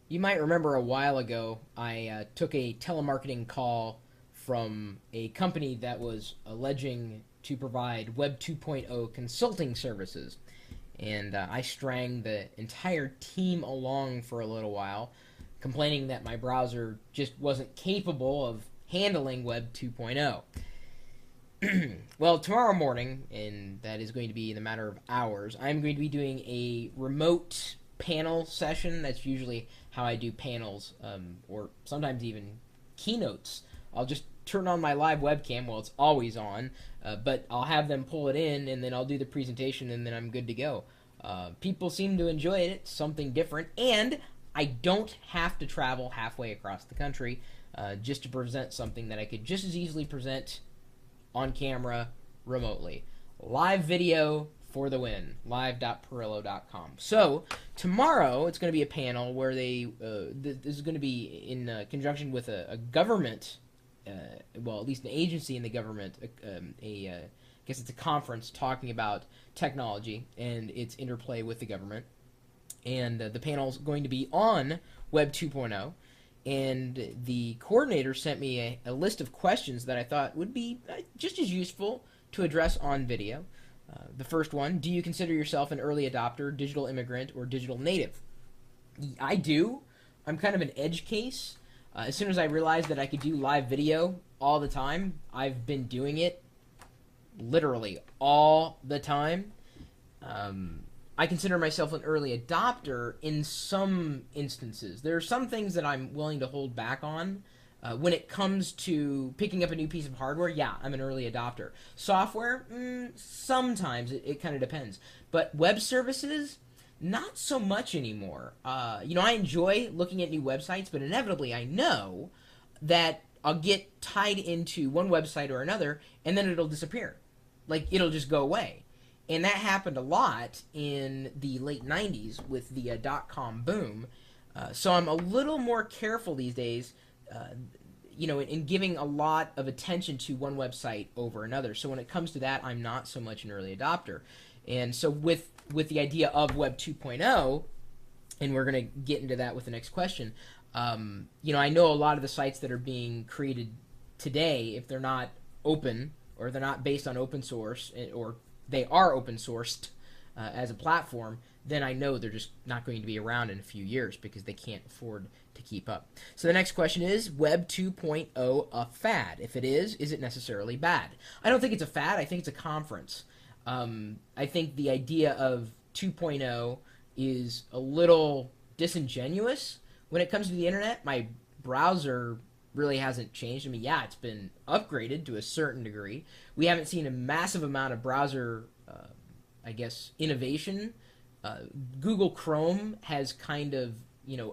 You might remember a while ago, I took a telemarketing call from a company that was alleging to provide Web 2.0 consulting services. And I strang the entire team along for a little while, complaining that my browser just wasn't capable of handling Web 2.0. Well, tomorrow morning, and that is going to be in a matter of hours, I'm going to be doing a remote panel session. That's usually how I do panels, or sometimes even keynotes. I'll just turn on my live webcam. Well, it's always on, but I'll have them pull it in, and then I'll do the presentation, and then I'm good to go. People seem to enjoy it. It's something different, and I don't have to travel halfway across the country just to present something that I could just as easily present on camera remotely. Live video for the win. Live.perillo.com. So tomorrow it's going to be a panel where this is going to be in conjunction with a government, well, at least an agency in the government, I guess it's a conference talking about technology and its interplay with the government. And the panel is going to be on Web 2.0. And the coordinator sent me a list of questions that I thought would be just as useful to address on video. The first one: do you consider yourself an early adopter, digital immigrant, or digital native? I do. I'm kind of an edge case. As soon as I realized that I could do live video all the time, I've been doing it literally all the time. I consider myself an early adopter in some instances. There are some things that I'm willing to hold back on. When it comes to picking up a new piece of hardware, yeah, I'm an early adopter. Software, sometimes it kind of depends. But web services, not so much anymore. I enjoy looking at new websites, but inevitably I know that I'll get tied into one website or another, and then it'll disappear. Like, it'll just go away. And that happened a lot in the late 90s with the dot-com boom. So I'm a little more careful these days, in giving a lot of attention to one website over another. So when it comes to that, I'm not so much an early adopter. And so with the idea of Web 2.0, and we're going to get into that with the next question, I know a lot of the sites that are being created today, if they're not open or they're not based on open source, or they are open sourced as a platform, then I know they're just not going to be around in a few years because they can't afford to keep up. So the next question is, Web 2.0 a fad? If it is it necessarily bad? I don't think it's a fad. I think it's a conference. I think the idea of 2.0 is a little disingenuous when it comes to the internet. My browser really hasn't changed. I mean, yeah, it's been upgraded to a certain degree. We haven't seen a massive amount of browser, innovation. Google Chrome has kind of,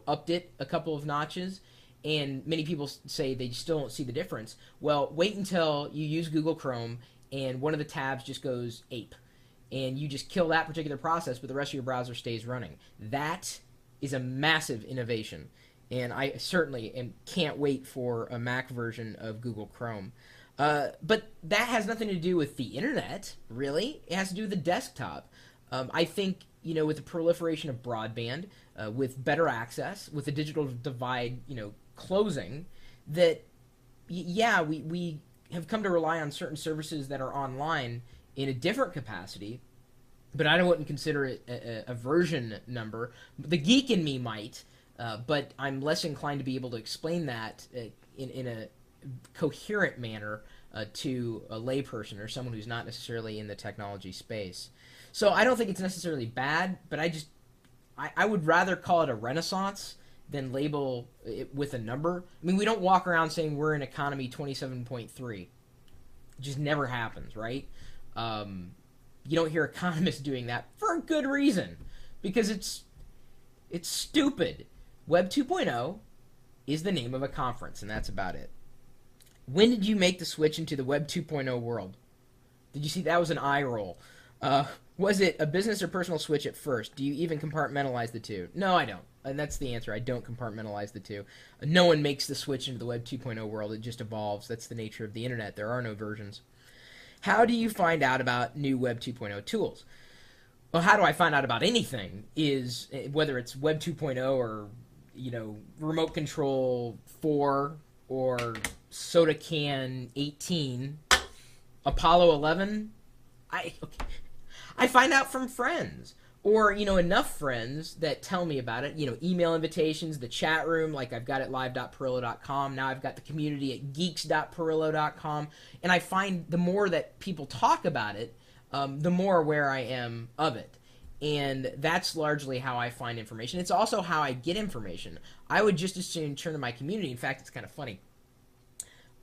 upped it a couple of notches, and many people say they still don't see the difference. Well, wait until you use Google Chrome and one of the tabs just goes ape, and you just kill that particular process, but the rest of your browser stays running. That is a massive innovation. And I certainly can't wait for a Mac version of Google Chrome. But that has nothing to do with the internet, really. It has to do with the desktop. I think, with the proliferation of broadband, with better access, with the digital divide, closing, that, we have come to rely on certain services that are online in a different capacity, but I wouldn't consider it a version number. The geek in me might, but I'm less inclined to be able to explain that in a coherent manner to a layperson or someone who's not necessarily in the technology space. So I don't think it's necessarily bad, but I would rather call it a renaissance than label it with a number. I mean, we don't walk around saying we're in economy 27.3. It just never happens, right? You don't hear economists doing that for a good reason, because it's stupid. Web 2.0 is the name of a conference, and that's about it. When did you make the switch into the Web 2.0 world? Did you see that was an eye roll? Was it a business or personal switch at first? Do you even compartmentalize the two? No, I don't. And that's the answer. I don't compartmentalize the two. No one makes the switch into the Web 2.0 world. It just evolves. That's the nature of the internet. There are no versions. How do you find out about new Web 2.0 tools? Well, how do I find out about anything is, whether it's Web 2.0 or remote control 4 or soda can 18, Apollo 11, I find out from friends. Or, enough friends that tell me about it. Email invitations, the chat room, like I've got at live.pirillo.com. Now I've got the community at geeks.pirillo.com. And I find the more that people talk about it, the more aware I am of it. And that's largely how I find information. It's also how I get information. I would just as soon turn to my community. In fact, it's kind of funny.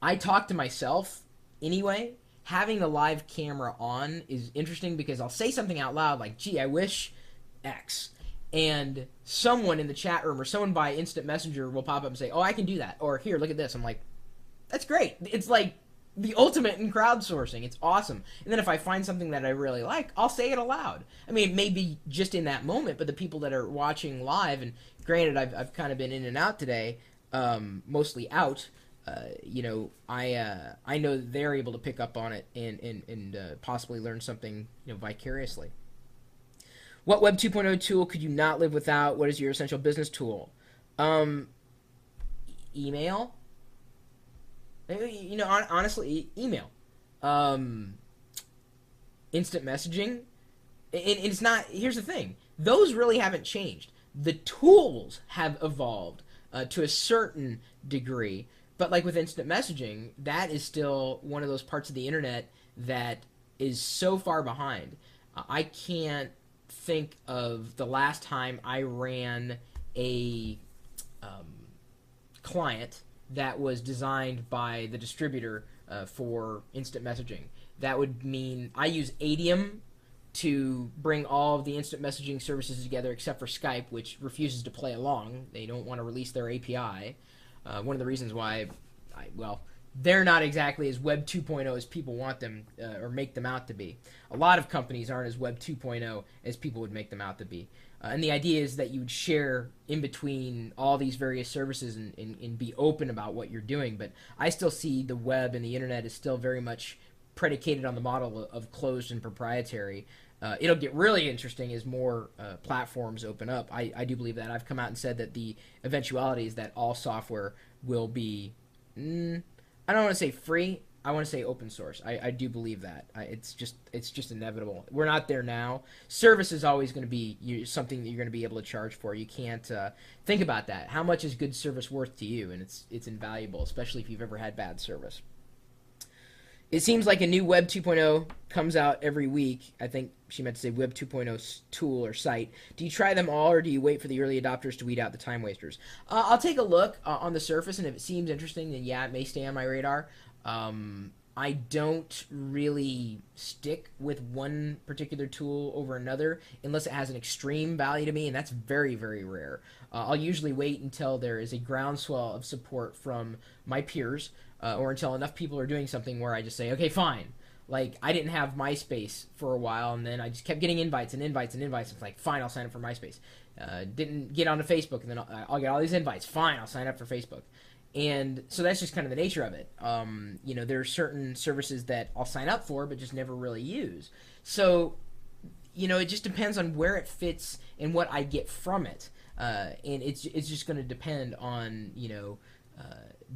I talk to myself anyway. Having the live camera on is interesting because I'll say something out loud like, gee, I wish X. And someone in the chat room or someone by instant messenger will pop up and say, oh, I can do that. Or here, look at this. I'm like, that's great. It's like the ultimate in crowdsourcing. It's awesome. And then if I find something that I really like, I'll say it aloud. I mean, it may be just in that moment, but the people that are watching live, and granted, I've kind of been in and out today, mostly out, I know that they're able to pick up on it and possibly learn something, vicariously. What Web 2.0 tool could you not live without? What is your essential business tool? Email. Honestly, email. Instant messaging. And it's not. Here's the thing. Those really haven't changed. The tools have evolved to a certain degree. But like with instant messaging, that is still one of those parts of the internet that is so far behind. I can't think of the last time I ran a client that was designed by the distributor for instant messaging. That would mean I use Adium to bring all of the instant messaging services together except for Skype, which refuses to play along. They don't want to release their API. One of the reasons why, they're not exactly as Web 2.0 as people want them or make them out to be. A lot of companies aren't as Web 2.0 as people would make them out to be. And the idea is that you would share in between all these various services and be open about what you're doing. But I still see the web and the internet is still very much predicated on the model of closed and proprietary. It'll get really interesting as more platforms open up. I do believe that. I've come out and said that the eventuality is that all software will be, I don't want to say free, I want to say open source. I do believe that. It's just inevitable. We're not there now. Service is always going to be something that you're going to be able to charge for. You can't think about that. How much is good service worth to you? And it's invaluable, especially if you've ever had bad service. It seems like a new Web 2.0 comes out every week. I think she meant to say Web 2.0 tool or site. Do you try them all, or do you wait for the early adopters to weed out the time wasters? I'll take a look on the surface, and if it seems interesting, then yeah, it may stay on my radar. I don't really stick with one particular tool over another unless it has an extreme value to me, and that's very, very rare. I'll usually wait until there is a groundswell of support from my peers, or until enough people are doing something where I just say, okay, fine. Like, I didn't have MySpace for a while, and then I just kept getting invites and invites and invites. It's like, fine, I'll sign up for MySpace. Didn't get onto Facebook, and then I'll get all these invites. Fine, I'll sign up for Facebook. And so that's just kind of the nature of it. There are certain services that I'll sign up for but just never really use. So, it just depends on where it fits and what I get from it. And it's just going to depend on,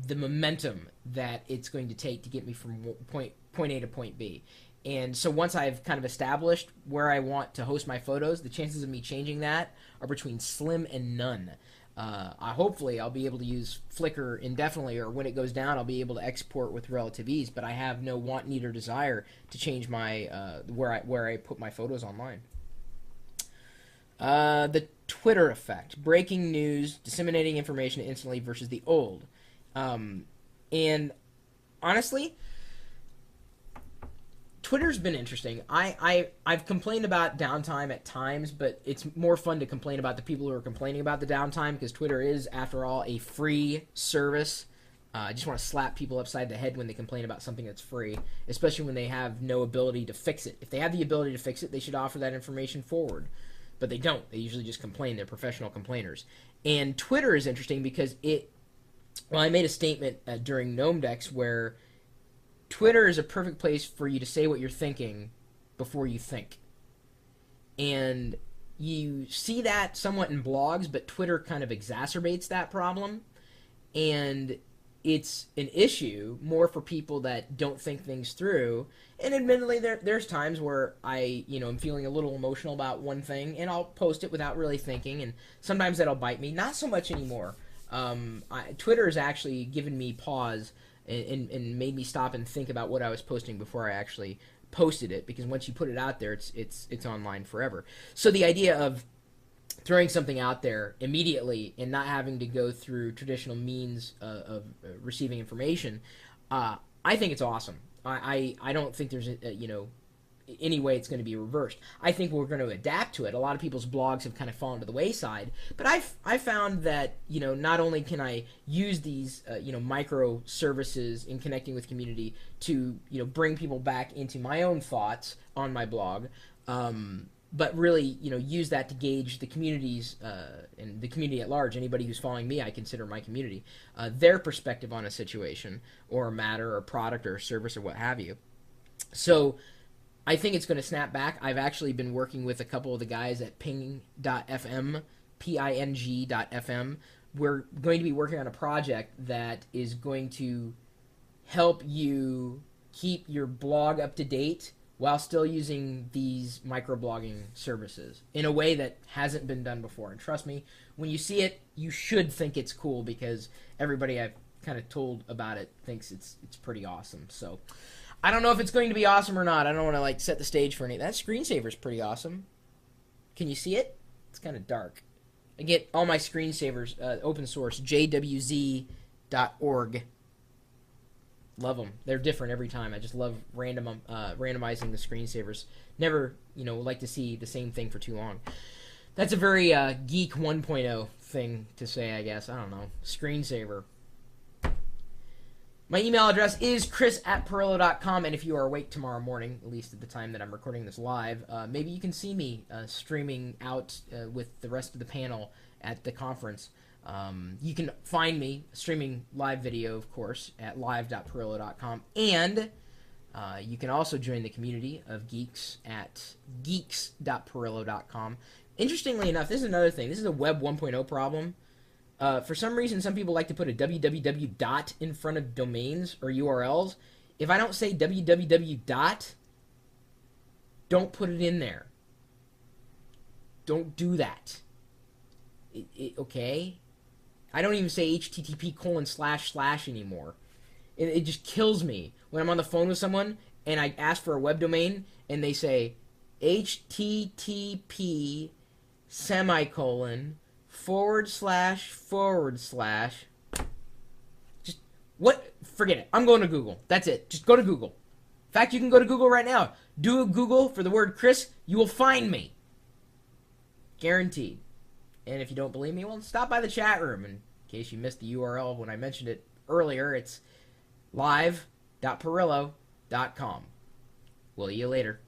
the momentum that it's going to take to get me from point A to point B. And so once I've kind of established where I want to host my photos, the chances of me changing that are between slim and none. Hopefully I'll be able to use Flickr indefinitely, or when it goes down I'll be able to export with relative ease, but I have no want, need, or desire to change my where I put my photos online. The Twitter effect. Breaking news, disseminating information instantly versus the old. And honestly, Twitter's been interesting. I've complained about downtime at times, but it's more fun to complain about the people who are complaining about the downtime, because Twitter is, after all, a free service. I just want to slap people upside the head when they complain about something that's free, especially when they have no ability to fix it. If they have the ability to fix it, they should offer that information forward. But they don't. They usually just complain. They're professional complainers. And Twitter is interesting because I made a statement during GnomeDex where Twitter is a perfect place for you to say what you're thinking before you think. And you see that somewhat in blogs, but Twitter kind of exacerbates that problem. And it's an issue more for people that don't think things through. And admittedly, there's times where I, am feeling a little emotional about one thing, and I'll post it without really thinking, and sometimes that'll bite me. Not so much anymore. Twitter has actually given me pause and made me stop and think about what I was posting before I actually posted it, because once you put it out there, it's online forever. So the idea of throwing something out there immediately and not having to go through traditional means of receiving information, I think it's awesome. I don't think there's any way it's going to be reversed. I think we're going to adapt to it. A lot of people's blogs have kind of fallen to the wayside, but I found that not only can I use these micro services in connecting with community to bring people back into my own thoughts on my blog, but really use that to gauge the communities and the community at large. Anybody who's following me, I consider my community, their perspective on a situation or a matter or product or service or what have you. So I think it's going to snap back. I've actually been working with a couple of the guys at ping.fm, ping.fm. We're going to be working on a project that is going to help you keep your blog up to date while still using these microblogging services in a way that hasn't been done before. And trust me, when you see it, you should think it's cool, because everybody I've kind of told about it thinks it's pretty awesome. So I don't know if it's going to be awesome or not. I don't want to set the stage for any. That screensaver's pretty awesome. Can you see it? It's kind of dark. I get all my screensavers open source, jwz.org. Love them. They're different every time. I just love randomizing the screensavers. Never, like to see the same thing for too long. That's a very geek 1.0 thing to say, I guess. I don't know. Screensaver. My email address is chris@pirillo.com, and if you are awake tomorrow morning, at least at the time that I'm recording this live, maybe you can see me streaming out with the rest of the panel at the conference. You can find me streaming live video, of course, at live.pirillo.com, and you can also join the community of geeks at geeks.pirillo.com. Interestingly enough, this is another thing. This is a Web 1.0 problem. For some reason, some people like to put a www dot in front of domains or URLs. If I don't say www dot, don't put it in there. Don't do that. Okay? I don't even say http:// anymore. It just kills me when I'm on the phone with someone and I ask for a web domain and they say http:// just what? Forget it. I'm going to Google. That's it. Just go to Google. In fact, you can go to Google right now. Do a Google for the word Chris. You will find me. Guaranteed. And if you don't believe me, well, stop by the chat room. In case you missed the URL when I mentioned it earlier, it's live.pirillo.com. Will you later.